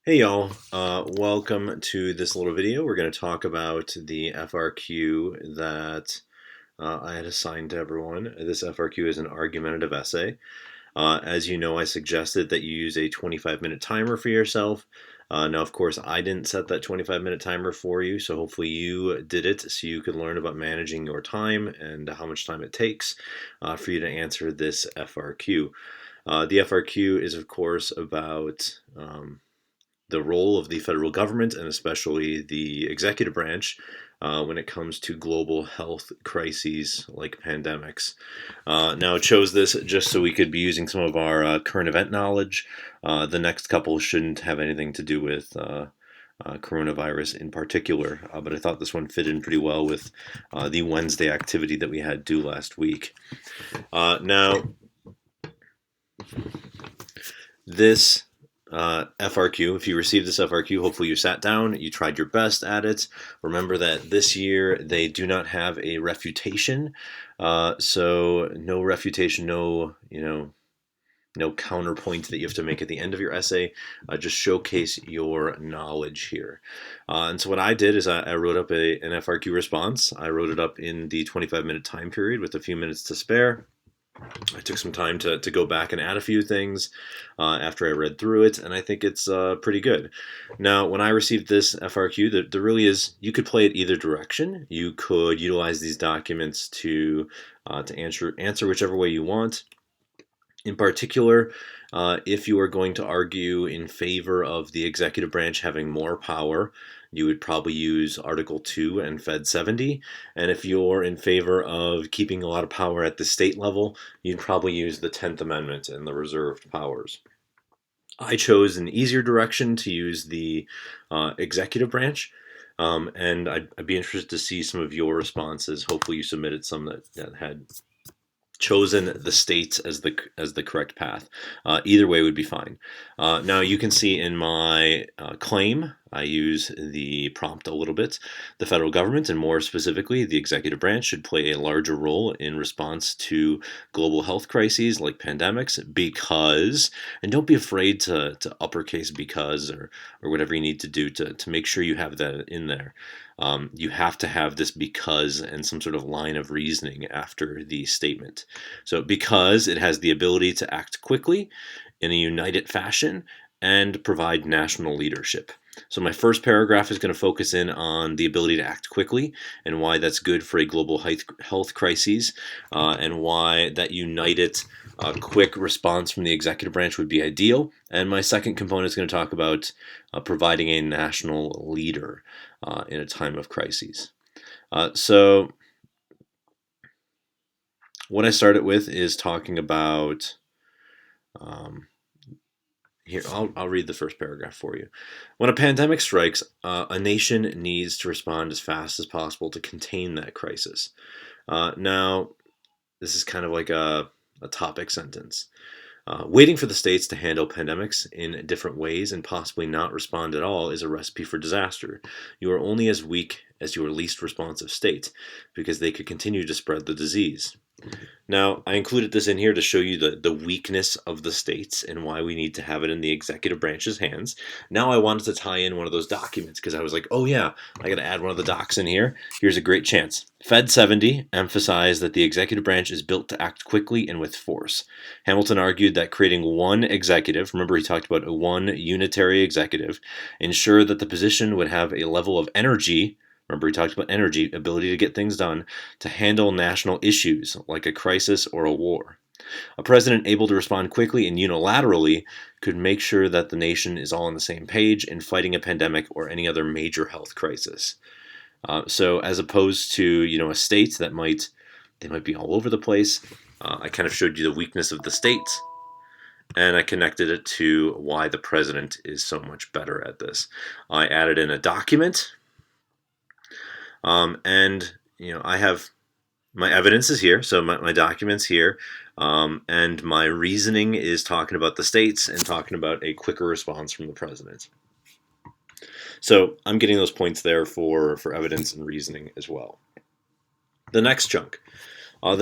Hey y'all, welcome to this little video. We're going to talk about the FRQ that I had assigned to everyone. This FRQ is an argumentative essay. As you know, I suggested that you use a 25-minute timer for yourself. Now, of course, I didn't set that 25-minute timer for you, so hopefully you did it so you could learn about managing your time and how much time it takes for you to answer this FRQ. The FRQ is, of course, about the role of the federal government and especially the executive branch when it comes to global health crises like pandemics. Now, I chose this just so we could be using some of our current event knowledge. The next couple shouldn't have anything to do with coronavirus in particular, but I thought this one fit in pretty well with the Wednesday activity that we had due last week. Now, this FRQ, if you received this FRQ, hopefully you sat down, you tried your best at it. Remember that this year they do not have a refutation, so no refutation, no counterpoint that you have to make at the end of your essay. Just showcase your knowledge here. And so what I did is I wrote up an FRQ response. I wrote it up in the 25-minute time period with a few minutes to spare. I took some time to go back and add a few things after I read through it, and I think it's pretty good. Now, when I received this FRQ, there really is, you could play it either direction. You could utilize these documents to answer whichever way you want. In particular, if you are going to argue in favor of the executive branch having more power, you would probably use Article 2 and Fed 70. And if you're in favor of keeping a lot of power at the state level, you'd probably use the 10th Amendment and the reserved powers. I chose an easier direction to use the executive branch. And I'd be interested to see some of your responses. Hopefully you submitted some that had chosen the states as the correct path. Either way would be fine. Now you can see in my claim, I use the prompt a little bit. The federal government, and more specifically the executive branch, should play a larger role in response to global health crises like pandemics because, and don't be afraid to uppercase because or whatever you need to do to make sure you have that in there. You have to have this because and some sort of line of reasoning after the statement. So because it has the ability to act quickly in a united fashion and provide national leadership. So my first paragraph is going to focus in on the ability to act quickly and why that's good for a global health crisis and why that united quick response from the executive branch would be ideal. And my second component is going to talk about providing a national leader in a time of crises. So what I started with is talking about here, I'll read the first paragraph for you. When a pandemic strikes, a nation needs to respond as fast as possible to contain that crisis. Now, this is kind of like a topic sentence. Waiting for the states to handle pandemics in different ways and possibly not respond at all is a recipe for disaster. You are only as weak as your least responsive state, because they could continue to spread the disease. Now, I included this in here to show you the weakness of the states and why we need to have it in the executive branch's hands. Now I wanted to tie in one of those documents because I was like, oh yeah, I got to add one of the docs in here. Here's a great chance. Fed 70 emphasized that the executive branch is built to act quickly and with force. Hamilton argued that creating one executive, remember he talked about a one unitary executive, ensured that the position would have a level of energy. Remember, he talked about energy, ability to get things done, to handle national issues like a crisis or a war. A president able to respond quickly and unilaterally could make sure that the nation is all on the same page in fighting a pandemic or any other major health crisis. So as opposed to, a state that might be all over the place, I kind of showed you the weakness of the states. And I connected it to why the president is so much better at this. I added in a document. I have my evidence is here, so my documents here, and my reasoning is talking about the states and talking about a quicker response from the president. So I'm getting those points there for evidence and reasoning as well. The next chunk I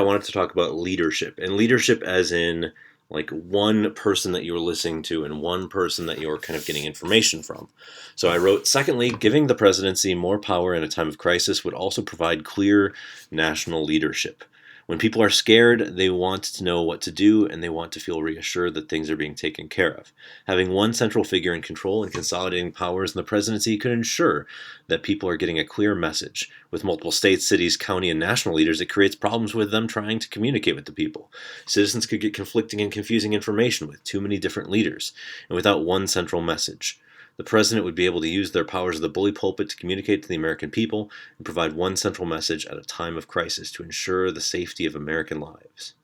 wanted to talk about leadership, and leadership as in like one person that you're listening to and one person that you're kind of getting information from. So I wrote, secondly, giving the presidency more power in a time of crisis would also provide clear national leadership. When people are scared, they want to know what to do and they want to feel reassured that things are being taken care of. Having one central figure in control and consolidating powers in the presidency could ensure that people are getting a clear message. With multiple states, cities, county, and national leaders, it creates problems with them trying to communicate with the people. Citizens could get conflicting and confusing information with too many different leaders and without one central message. The president would be able to use their powers of the bully pulpit to communicate to the American people and provide one central message at a time of crisis to ensure the safety of American lives.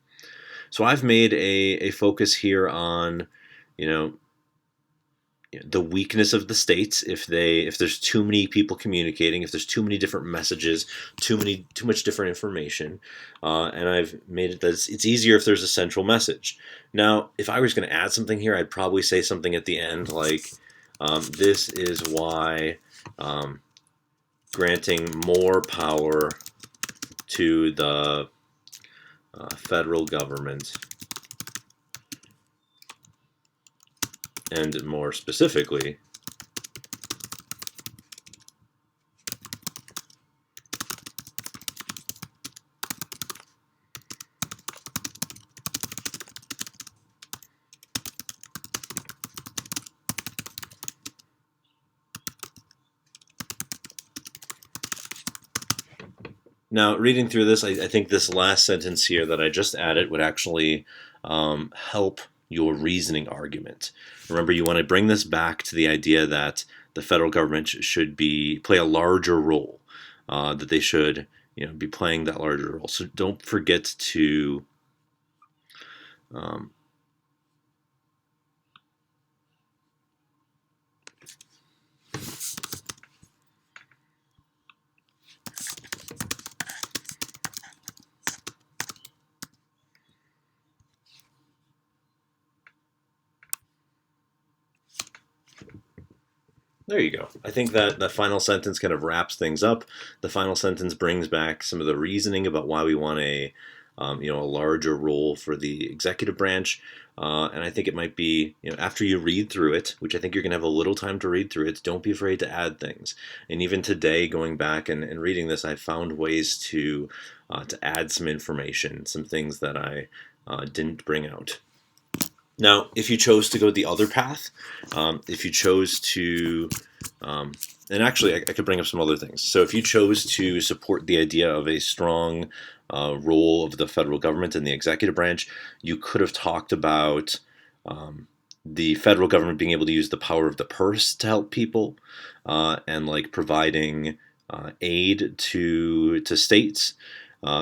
So I've made a focus here on, you know, the weakness of the states if there's too many people communicating, if there's too many different messages, too much different information, and I've made it that it's easier if there's a central message. Now, if I was going to add something here, I'd probably say something at the end like, this is why granting more power to the federal government, and more specifically, now, reading through this, I think this last sentence here that I just added would actually help your reasoning argument. Remember, you want to bring this back to the idea that the federal government should play a larger role, that they should be playing that larger role. So don't forget to there you go. I think that the final sentence kind of wraps things up. The final sentence brings back some of the reasoning about why we want a larger role for the executive branch. And I think it might be, after you read through it, which I think you're going to have a little time to read through it, don't be afraid to add things. And even today, going back and reading this, I found ways to add some information, some things that I didn't bring out. Now, if you chose to go the other path, if you chose to, and actually I could bring up some other things. So if you chose to support the idea of a strong role of the federal government and the executive branch, you could have talked about the federal government being able to use the power of the purse to help people, and like providing aid to states.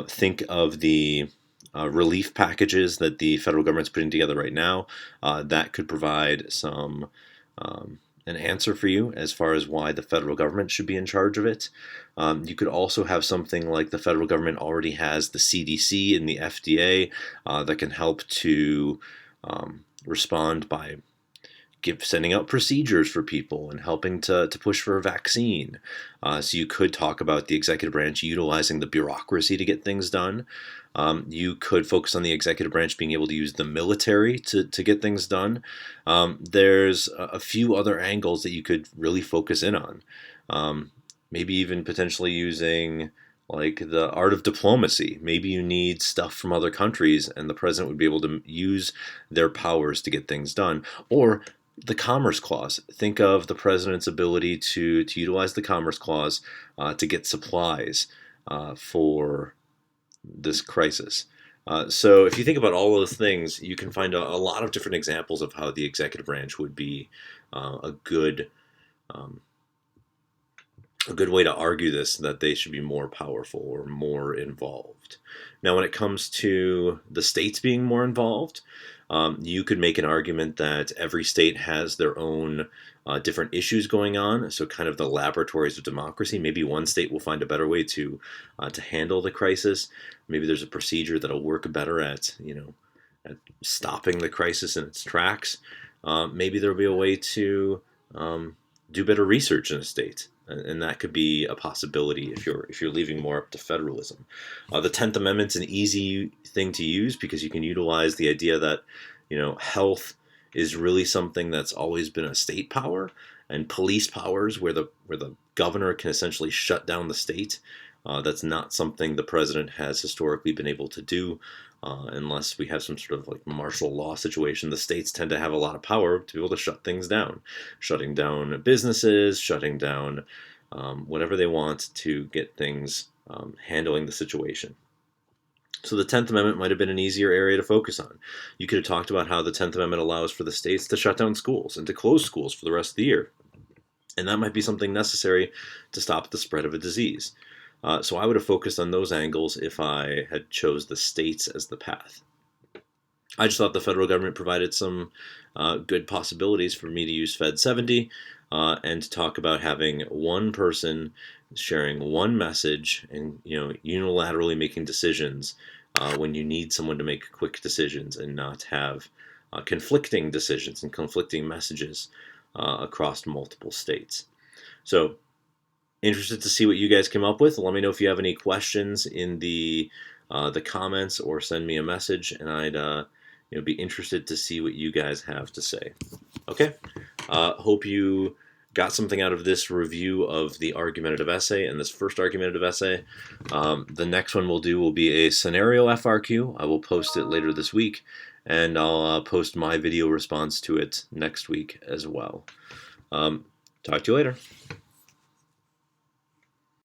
Think of the relief packages that the federal government's putting together right now. That could provide an answer for you as far as why the federal government should be in charge of it. You could also have something like the federal government already has the CDC and the FDA that can help to respond by sending out procedures for people and helping to push for a vaccine. So you could talk about the executive branch utilizing the bureaucracy to get things done. You could focus on the executive branch being able to use the military to get things done. There's a few other angles that you could really focus in on. Maybe even potentially using like the art of diplomacy. Maybe you need stuff from other countries and the president would be able to use their powers to get things done. Or the Commerce Clause. Think of the president's ability to utilize the Commerce Clause to get supplies for this crisis. So if you think about all those things, you can find a lot of different examples of how the executive branch would be a good way to argue this, that they should be more powerful or more involved. Now, when it comes to the states being more involved, you could make an argument that every state has their own different issues going on, so kind of the laboratories of democracy. Maybe one state will find a better way to handle the crisis. Maybe there's a procedure that'll work better at stopping the crisis in its tracks. Maybe there'll be a way to do better research in a state, and that could be a possibility if you're leaving more up to federalism. The 10th Amendment's an easy thing to use because you can utilize the idea that health is really something that's always been a state power, and police powers where the governor can essentially shut down the state. That's not something the president has historically been able to do unless we have some sort of like martial law situation. The states tend to have a lot of power to be able to shut things down, shutting down businesses, shutting down whatever they want to get things handling the situation. So the 10th Amendment might have been an easier area to focus on. You could have talked about how the 10th Amendment allows for the states to shut down schools and to close schools for the rest of the year. And that might be something necessary to stop the spread of a disease. So I would have focused on those angles if I had chose the states as the path. I just thought the federal government provided some good possibilities for me to use Fed 70 and to talk about having one person sharing one message and unilaterally making decisions when you need someone to make quick decisions and not have conflicting decisions and conflicting messages across multiple states. So interested to see what you guys came up with. Let me know if you have any questions in the comments, or send me a message, and I'd be interested to see what you guys have to say. Okay, hope you got something out of this review of the argumentative essay and this first argumentative essay. The next one we'll do will be a scenario FRQ. I will post it later this week, and I'll post my video response to it next week as well. Talk to you later.